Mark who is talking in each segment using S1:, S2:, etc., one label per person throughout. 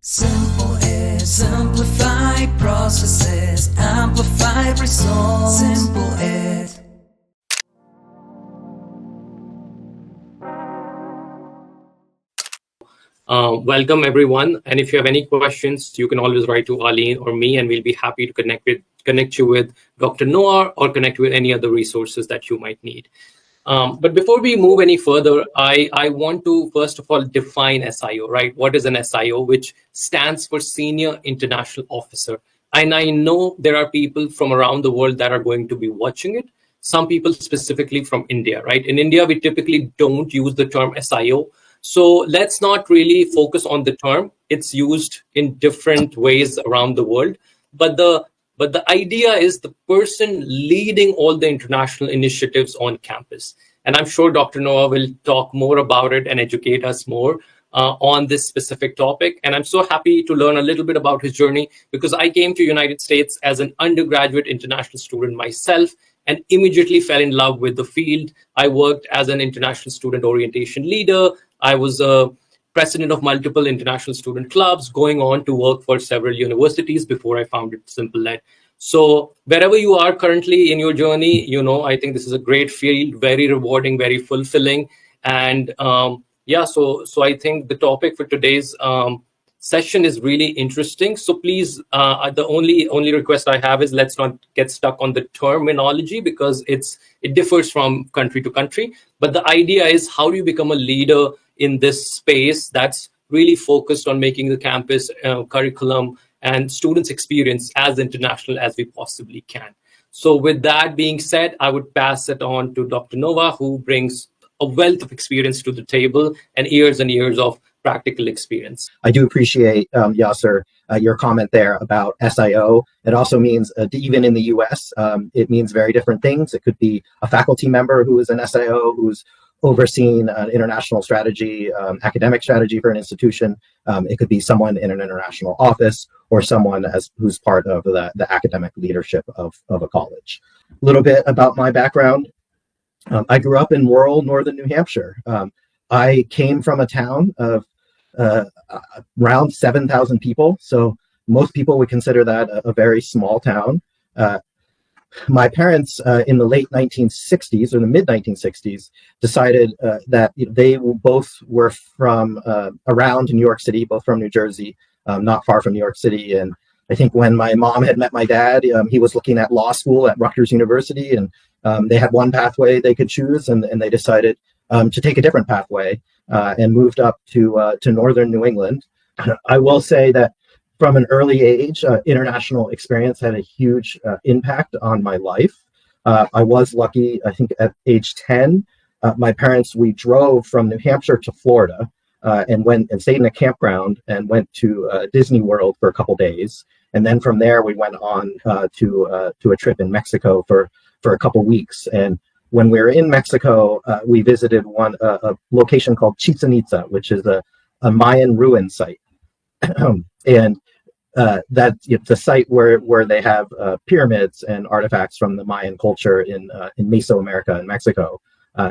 S1: Simple is simplify processes, amplify results. Simple is.
S2: Welcome everyone, and if you have any questions, you can always write to Arlene or me, and we'll be happy to connect you with Dr. Noah or connect you with any other resources that you might need. But before we move any further, I want to first of all define SIO, right? What is an SIO, which stands for Senior International Officer? And I know there are people from around the world that are going to be watching it. Some people specifically from India, right? In India, we typically don't use the term SIO. So let's not really focus on the term. It's used in different ways around the world. But the idea is the person leading all the international initiatives on campus. And I'm sure Dr. Noah will talk more about it and educate us more on this specific topic. And I'm so happy to learn a little bit about his journey, because I came to United States as an undergraduate international student myself and immediately fell in love with the field. I worked as an international student orientation leader. I was a president of multiple international student clubs, going on to work for several universities before I founded SimpleNet. So wherever you are currently in your journey, I think this is a great field, very rewarding, very fulfilling. And so I think the topic for today's session is really interesting. So please, the only request I have is let's not get stuck on the terminology, because it differs from country to country. But the idea is, how do you become a leader in this space that's really focused on making the campus curriculum and students' experience as international as we possibly can. So with that being said, I would pass it on to Dr. Noah, who brings a wealth of experience to the table and years of practical experience.
S3: I do appreciate, Yasser, your comment there about SIO. It also means, even in the US, it means very different things. It could be a faculty member who is an SIO, who's overseeing an international strategy, academic strategy for an institution. It could be someone in an international office, or someone who's part of the academic leadership of a college. A little bit about my background. I grew up in rural northern New Hampshire. I came from a town of around 7,000 people. So most people would consider that a very small town. My parents, in the late 1960s or the mid 1960s, decided that they both were from around New York City, both from New Jersey, not far from New York City. And I think when my mom had met my dad, he was looking at law school at Rutgers University, and they had one pathway they could choose, and they decided to take a different pathway and moved up to northern New England. I will say that from an early age, international experience had a huge impact on my life. I was lucky, I think at age 10, my parents, we drove from New Hampshire to Florida and went and stayed in a campground and went to Disney World for a couple days. And then from there, we went on to a trip in Mexico for a couple weeks. And when we were in Mexico, we visited a location called Chichen Itza, which is a Mayan ruin site. And that's the site where they have pyramids and artifacts from the Mayan culture in Mesoamerica and Mexico.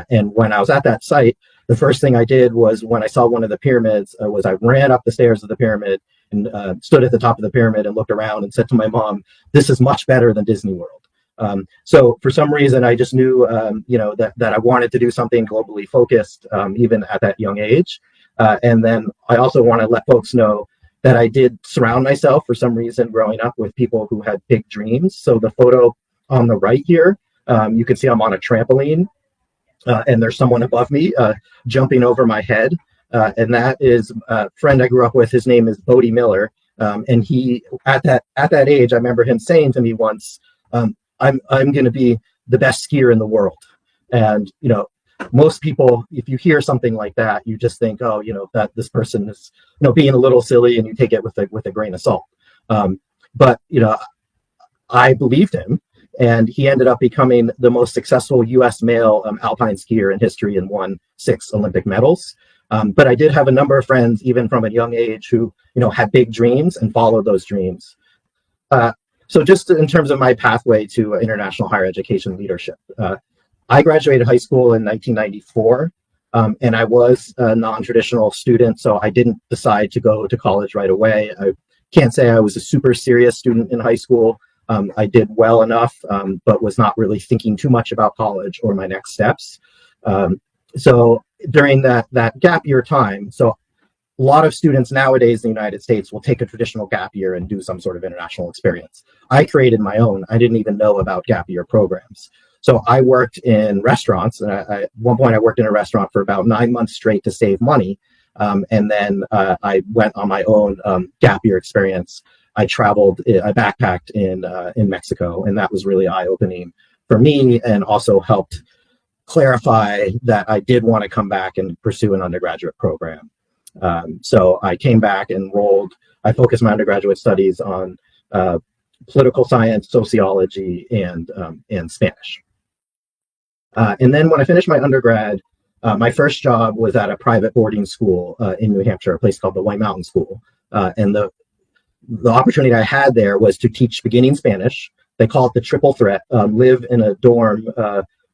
S3: And when I was at that site, the first thing I did was, when I saw one of the pyramids, I ran up the stairs of the pyramid and stood at the top of the pyramid and looked around and said to my mom, "This is much better than Disney World." So for some reason, I just knew, that I wanted to do something globally focused, even at that young age. And then I also want to let folks know that I did surround myself, for some reason, growing up, with people who had big dreams. So the photo on the right here, you can see I'm on a trampoline, and there's someone above me jumping over my head. And that is a friend I grew up with. His name is Bodie Miller. And he, at that age, I remember him saying to me once, I'm going to be the best skier in the world. And, most people, if you hear something like that, you just think, oh, that this person is, being a little silly, and you take it with a grain of salt. But I believed him, and he ended up becoming the most successful U.S. male alpine skier in history, and won 6 Olympic medals. But I did have a number of friends, even from a young age, who, had big dreams and followed those dreams. So just in terms of my pathway to international higher education leadership, I graduated high school in 1994. And I was a non-traditional student, so I didn't decide to go to college right away. I can't say I was a super serious student in high school. I did well enough, but was not really thinking too much about college or my next steps. So during that gap year time, so a lot of students nowadays in the United States will take a traditional gap year and do some sort of international experience. I created my own. I didn't even know about gap year programs. So I worked in restaurants, and at one point I worked in a restaurant for about 9 months straight to save money. And then I went on my own gap year experience. I traveled, I backpacked in Mexico, and that was really eye-opening for me, and also helped clarify that I did want to come back and pursue an undergraduate program. So I came back and I focused my undergraduate studies on political science, sociology, and Spanish. And then when I finished my undergrad, my first job was at a private boarding school in New Hampshire, a place called the White Mountain School. And the opportunity I had there was to teach beginning Spanish. They call it the triple threat, live in a dorm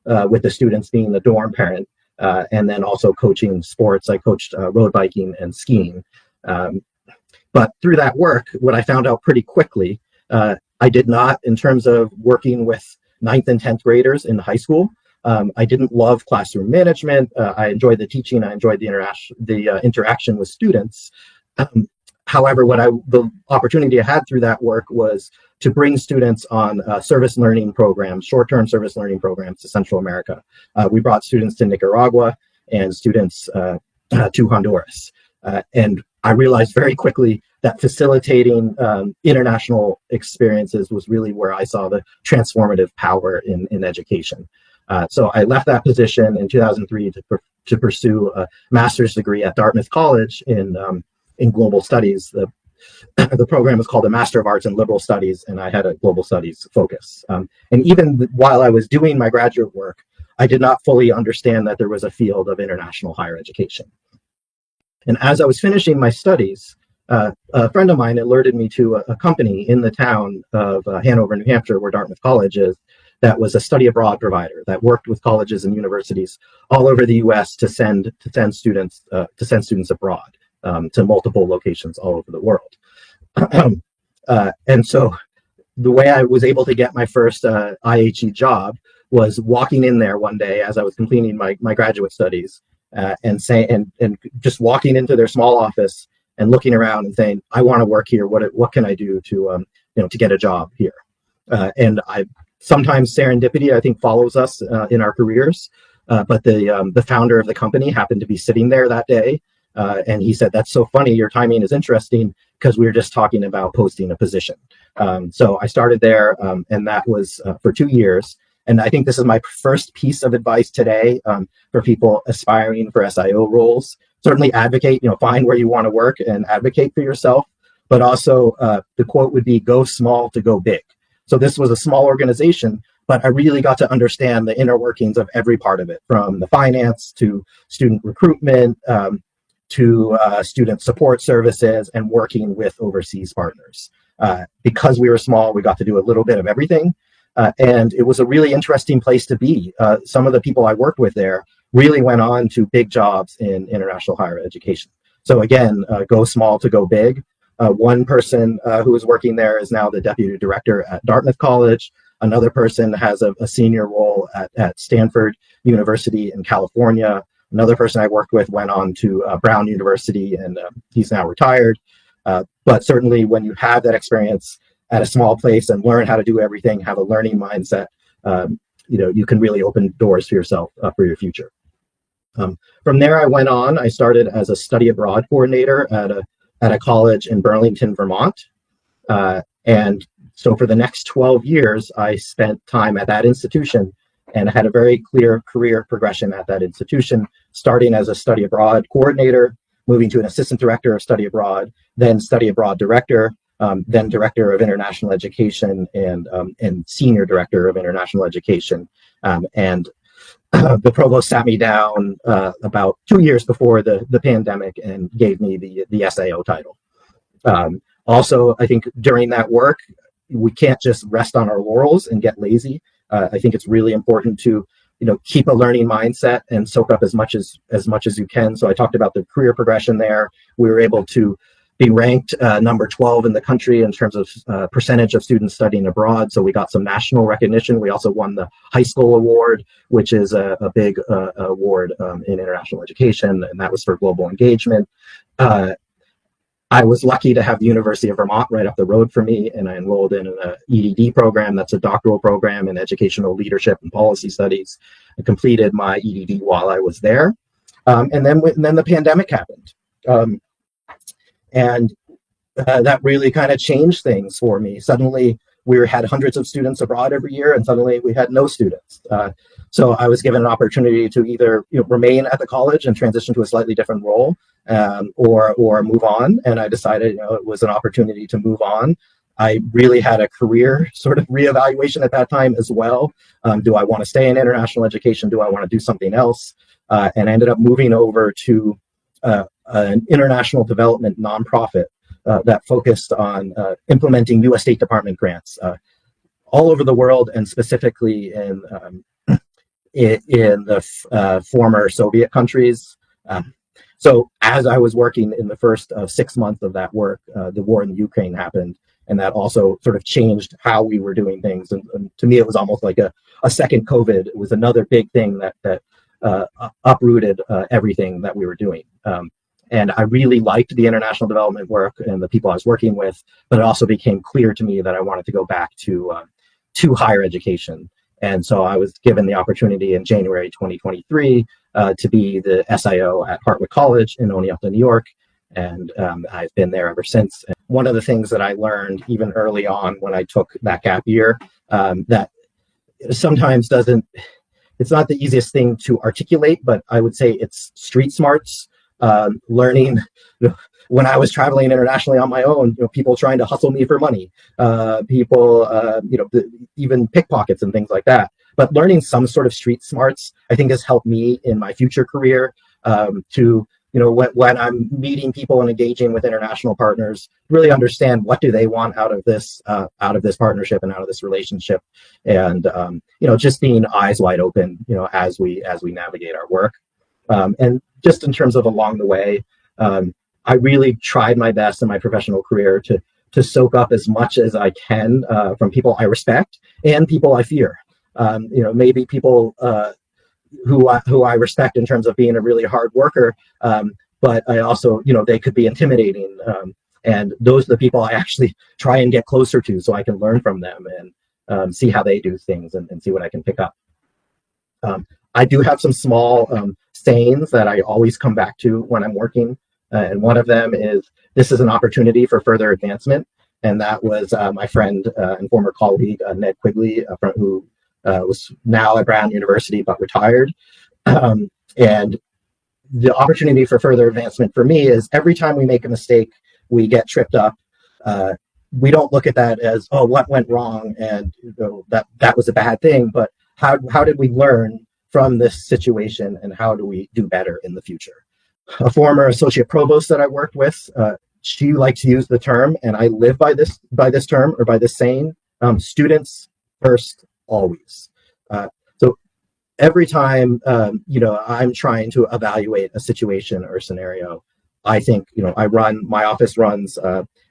S3: with the students being the dorm parent, and then also coaching sports. I coached road biking and skiing. But through that work, what I found out pretty quickly, I did not, in terms of working with 9th and 10th graders in high school, I didn't love classroom management. I enjoyed the teaching. I enjoyed the interaction with students. However, the opportunity I had through that work was to bring students on service learning programs, short-term service learning programs to Central America. We brought students to Nicaragua and students to Honduras. And I realized very quickly that facilitating international experiences was really where I saw the transformative power in education. So I left that position in 2003 to pursue a master's degree at Dartmouth College in global studies. The program was called the Master of Arts in Liberal Studies, and I had a global studies focus. And even while I was doing my graduate work, I did not fully understand that there was a field of international higher education. And as I was finishing my studies, a friend of mine alerted me to a company in the town of Hanover, New Hampshire, where Dartmouth College is, that was a study abroad provider that worked with colleges and universities all over the U.S. to send students abroad to multiple locations all over the world. And so the way I was able to get my first IHE job was walking in there one day as I was completing my graduate studies, and just walking into their small office and looking around and saying, "I want to work here. What can I do to get a job here?" And sometimes serendipity, I think, follows us in our careers. But the founder of the company happened to be sitting there that day, and he said, "That's so funny. Your timing is interesting because we were just talking about posting a position." So I started there, and that was for 2 years. And I think this is my first piece of advice today for people aspiring for SIO roles. Certainly advocate, find where you want to work and advocate for yourself. But also the quote would be, "Go small to go big." So this was a small organization, but I really got to understand the inner workings of every part of it, from the finance to student recruitment to student support services and working with overseas partners. Because we were small, we got to do a little bit of everything. And it was a really interesting place to be. Some of the people I worked with there really went on to big jobs in international higher education. So again, go small to go big. One person who was working there is now the deputy director at Dartmouth College. Another person has a senior role at Stanford University in California. Another person I worked with went on to Brown University, and he's now retired. But certainly when you have that experience at a small place and learn how to do everything, have a learning mindset, you can really open doors for yourself for your future. From there, I went on. I started as a study abroad coordinator at a college in Burlington, Vermont. And so for the next 12 years, I spent time at that institution and had a very clear career progression at that institution, starting as a study abroad coordinator, moving to an assistant director of study abroad, then study abroad director, then director of international education, and senior director of international education. And the provost sat me down about 2 years before the pandemic and gave me the SIO title. Also, I think during that work, we can't just rest on our laurels and get lazy. I think it's really important to keep a learning mindset and soak up as much as you can. So I talked about the career progression there. We were able to be ranked number 12 in the country in terms of percentage of students studying abroad. So we got some national recognition. We also won the high school award, which is a big award in international education, and that was for global engagement. I was lucky to have the University of Vermont right up the road for me, and I enrolled in an EDD program. That's a doctoral program in educational leadership and policy studies. I completed my EDD while I was there. And then the pandemic happened. And that really kind of changed things for me. Suddenly, we had hundreds of students abroad every year, and suddenly we had no students. So I was given an opportunity to either remain at the college and transition to a slightly different role, or move on. And I decided it was an opportunity to move on. I really had a career sort of reevaluation at that time as well. Do I want to stay in international education? Do I want to do something else? And I ended up moving over to an international development nonprofit that focused on implementing U.S. State Department grants all over the world, and specifically in the former Soviet countries. So as I was working in the first 6 months of that work, the war in Ukraine happened, and that also sort of changed how we were doing things. And to me, it was almost like a second COVID. It was another big thing that uprooted everything that we were doing. And I really liked the international development work and the people I was working with, but it also became clear to me that I wanted to go back to higher education. And so I was given the opportunity in January 2023 to be the SIO at Hartwick College in Oneonta, New York. And I've been there ever since. And one of the things that I learned even early on when I took that gap year, that sometimes it's not the easiest thing to articulate, but I would say it's street smarts. Learning, when I was traveling internationally on my own, people trying to hustle me for money, people, even pickpockets and things like that. But learning some sort of street smarts, I think, has helped me in my future career to, when I'm meeting people and engaging with international partners, really understand what do they want out of this partnership and out of this relationship, and just being eyes wide open, as we navigate our work. And just in terms of along the way, I really tried my best in my professional career to soak up as much as I can from people I respect and people I fear. Maybe people who I respect in terms of being a really hard worker, but I also, they could be intimidating. And those are the people I actually try and get closer to so I can learn from them and see how they do things and see what I can pick up. I do have some small sayings that I always come back to when I'm working. And one of them is, this is an opportunity for further advancement. And that was my friend and former colleague, Ned Quigley, who was now at Brown University, but retired. And the opportunity for further advancement for me is every time we make a mistake, we get tripped up. We don't look at that as, oh, what went wrong? And that was a bad thing. But how did we learn from this situation, and how do we do better in the future? A former associate provost that I worked with, she liked to use the term, and I live by this term, or by this saying, students first, always. So every time I'm trying to evaluate a situation or scenario, I think my office runs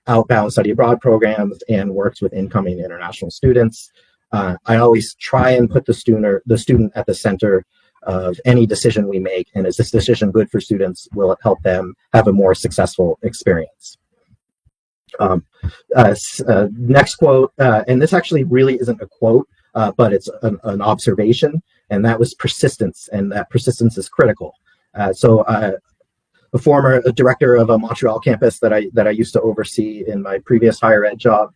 S3: outbound study abroad programs and works with incoming international students. I always try and put the student at the center of any decision we make, and is this decision good for students? Will it help them have a more successful experience? Next quote, and this actually really isn't a quote, but it's an observation, and that was persistence, and that persistence is critical. So a former director of a Montreal campus that I used to oversee in my previous higher ed job,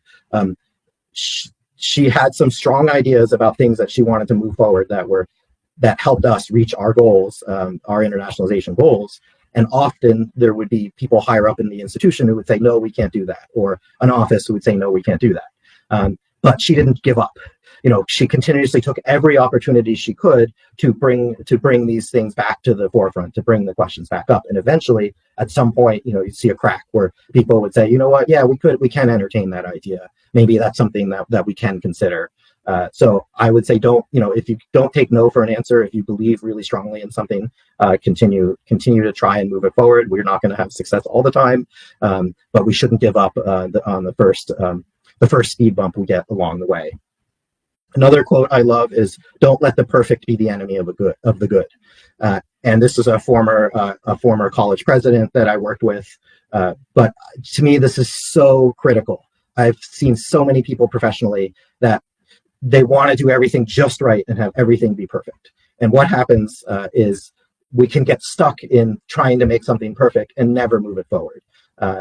S3: she had some strong ideas about things that she wanted to move forward that helped us reach our goals, our internationalization goals. And often there would be people higher up in the institution who would say, no, we can't do that. Or an office who would say, no, we can't do that. But she didn't give up. She continuously took every opportunity she could to bring these things back to the forefront, to bring the questions back up. And eventually, at some point, you'd see a crack where people would say, you know what, yeah, we can entertain that idea. Maybe that's something that we can consider. So I would say if you don't take no for an answer, if you believe really strongly in something, continue to try and move it forward. We're not going to have success all the time, but we shouldn't give up on the first speed bump we get along the way. Another quote I love is, "Don't let the perfect be the enemy of the good." And this is a former college president that I worked with. But to me, this is so critical. I've seen so many people professionally that they want to do everything just right and have everything be perfect. And what happens is we can get stuck in trying to make something perfect and never move it forward.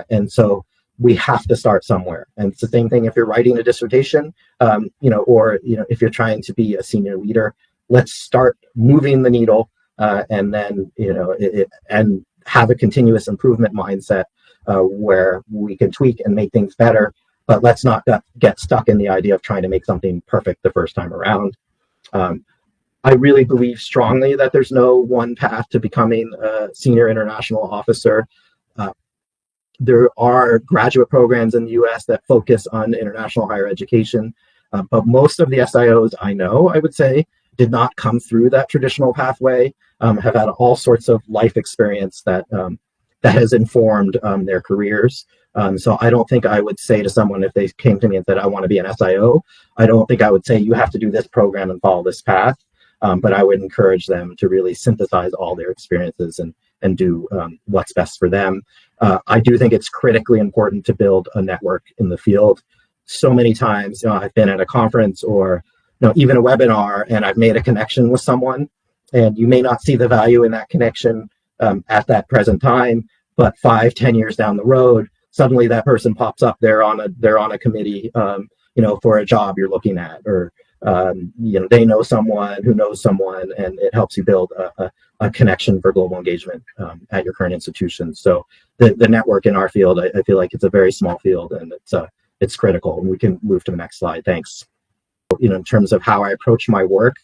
S3: And so we have to start somewhere. And it's the same thing if you're writing a dissertation, or if you're trying to be a senior leader. Let's start moving the needle, and then and have a continuous improvement mindset where we can tweak and make things better. But let's not get stuck in the idea of trying to make something perfect the first time around. I really believe strongly that there's no one path to becoming a senior international officer. There are graduate programs in the US that focus on international higher education, but most of the SIOs I know, I would say, did not come through that traditional pathway, have had all sorts of life experience that has informed their careers. So I don't think I would say to someone, if they came to me and said, I want to be an SIO, I don't think I would say, you have to do this program and follow this path. But I would encourage them to really synthesize all their experiences and do what's best for them. I do think it's critically important to build a network in the field. So many times, I've been at a conference or even a webinar, and I've made a connection with someone, and you may not see the value in that connection at that present time, but 5-10 years down the road, suddenly that person pops up. They're on a committee, for a job you're looking at, or they know someone who knows someone, and it helps you build a connection for global engagement at your current institution. So the network in our field, I feel like it's a very small field, and it's critical. And we can move to the next slide. Thanks. In terms of how I approach my work,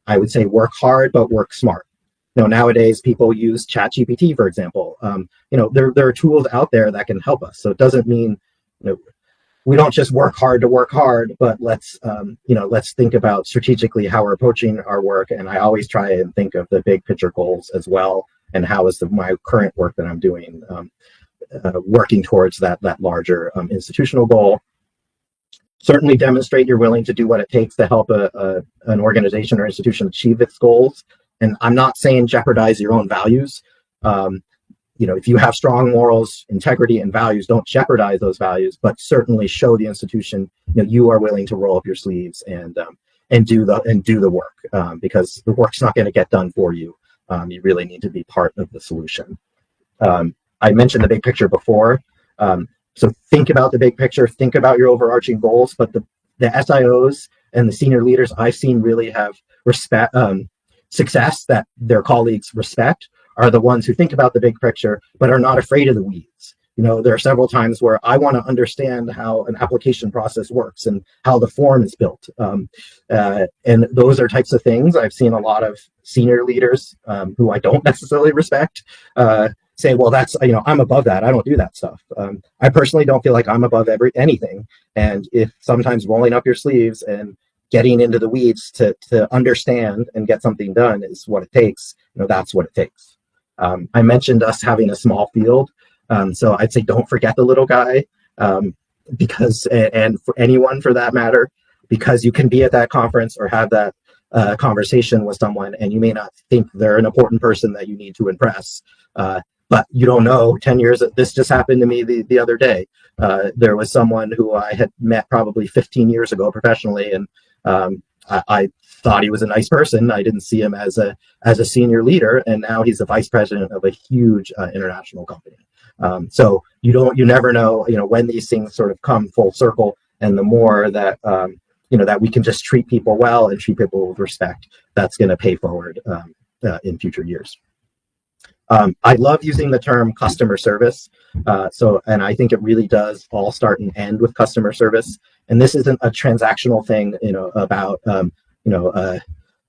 S3: I would say work hard, but work smart. Nowadays people use ChatGPT, for example. There are tools out there that can help us. So it doesn't mean, we don't just work hard to work hard, but let's think about strategically how we're approaching our work. And I always try and think of the big picture goals as well, and how is my current work that I'm doing working towards that larger institutional goal. Certainly demonstrate you're willing to do what it takes to help an organization or institution achieve its goals. And I'm not saying jeopardize your own values. If you have strong morals, integrity, and values, don't jeopardize those values, but certainly show the institution you are willing to roll up your sleeves and do the work, because the work's not going to get done for you. You really need to be part of the solution. I mentioned the big picture before. So think about the big picture, think about your overarching goals, but the SIOs and the senior leaders I've seen really have success that their colleagues respect are the ones who think about the big picture, but are not afraid of the weeds. There are several times where I want to understand how an application process works and how the form is built. And those are types of things I've seen a lot of senior leaders who I don't necessarily respect say, well, that's, I'm above that. I don't do that stuff. I personally don't feel like I'm above anything. And if sometimes rolling up your sleeves and getting into the weeds to understand and get something done is what it takes, that's what it takes. I mentioned us having a small field. So I'd say don't forget the little guy, because, and for anyone for that matter, because you can be at that conference or have that conversation with someone, and you may not think they're an important person that you need to impress. But you don't know, 10 years, this just happened to me the other day. There was someone who I had met probably 15 years ago professionally, and I thought he was a nice person. I didn't see him as a senior leader, and now he's the vice president of a huge international company. So you never know, when these things sort of come full circle, and the more that that we can just treat people well and treat people with respect, that's going to pay forward in future years. I love using the term customer service. And I think it really does all start and end with customer service. And this isn't a transactional thing, about,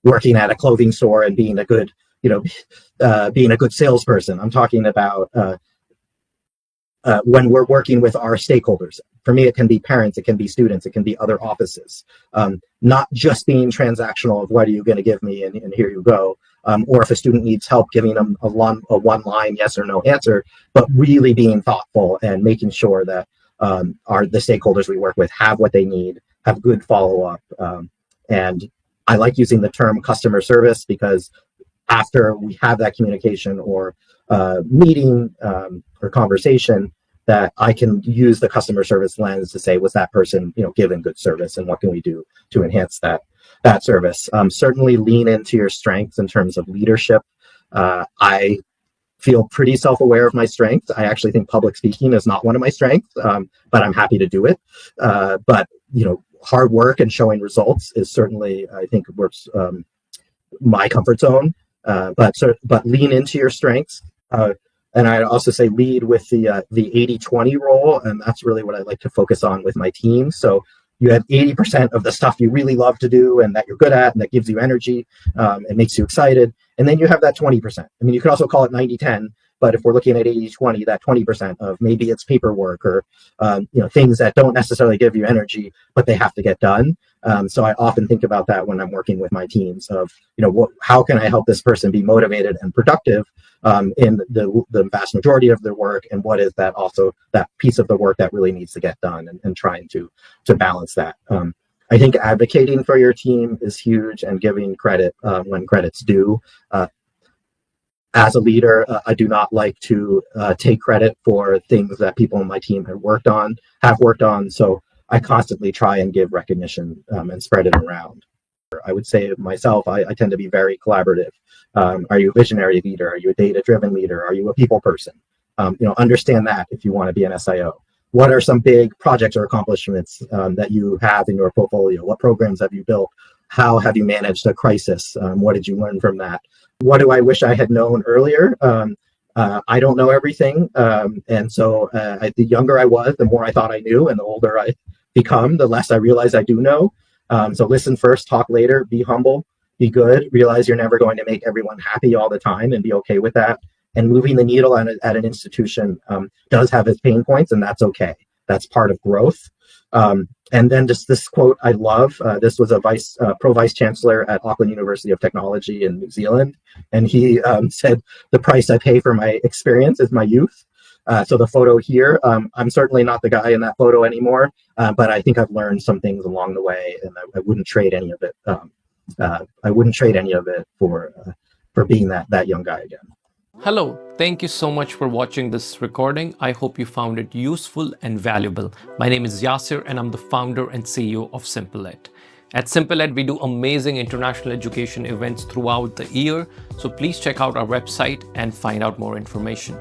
S3: working at a clothing store and being a good, being a good salesperson. I'm talking about when we're working with our stakeholders. For me, it can be parents, it can be students, it can be other offices. Not just being transactional of what are you going to give me and here you go. Or if a student needs help, giving them a one-line yes or no answer, but really being thoughtful and making sure that the stakeholders we work with have what they need, have good follow-up. And I like using the term customer service because after we have that communication or meeting or conversation, that I can use the customer service lens to say, was that person, given good service, and what can we do to enhance that service? Certainly lean into your strengths in terms of leadership. I feel pretty self-aware of my strengths. I actually think public speaking is not one of my strengths, but I'm happy to do it. But hard work and showing results is certainly, I think, works my comfort zone. But lean into your strengths. And I'd also say lead with the 80-20 role, and that's really what I like to focus on with my team. So you have 80% of the stuff you really love to do and that you're good at and that gives you energy and makes you excited. And then you have that 20%. I mean, you could also call it 90-10, but if we're looking at 80-20, that 20% of maybe it's paperwork or things that don't necessarily give you energy, but they have to get done. So I often think about that when I'm working with my teams of, how can I help this person be motivated and productive in the vast majority of their work, and what is that piece of the work that really needs to get done, and trying to balance that. I think advocating for your team is huge, and giving credit when credit's due. As a leader, I do not like to take credit for things that people on my team have worked on. So I constantly try and give recognition and spread it around. I would say myself, I tend to be very collaborative. Are you a visionary leader? Are you a data-driven leader? Are you a people person? Understand that if you want to be an SIO. What are some big projects or accomplishments that you have in your portfolio? What programs have you built? How have you managed a crisis? What did you learn from that? What do I wish I had known earlier? I don't know everything. And so the younger I was, the more I thought I knew, and the older I become, the less I realize I do know. So listen first, talk later, be humble, be good, realize you're never going to make everyone happy all the time, and be okay with that. And moving the needle at an institution does have its pain points, and that's okay. That's part of growth. And then just this quote I love. This was a pro vice chancellor at Auckland University of Technology in New Zealand, and he said, "The price I pay for my experience is my youth." So the photo here, I'm certainly not the guy in that photo anymore, but I think I've learned some things along the way, and I wouldn't trade any of it. I wouldn't trade any of it for being that young guy again.
S2: Hello, thank you so much for watching this recording. I hope you found it useful and valuable. My name is Yasir, and I'm the founder and CEO of SimpleEd. At SimpleEd, we do amazing international education events throughout the year, so please check out our website and find out more information.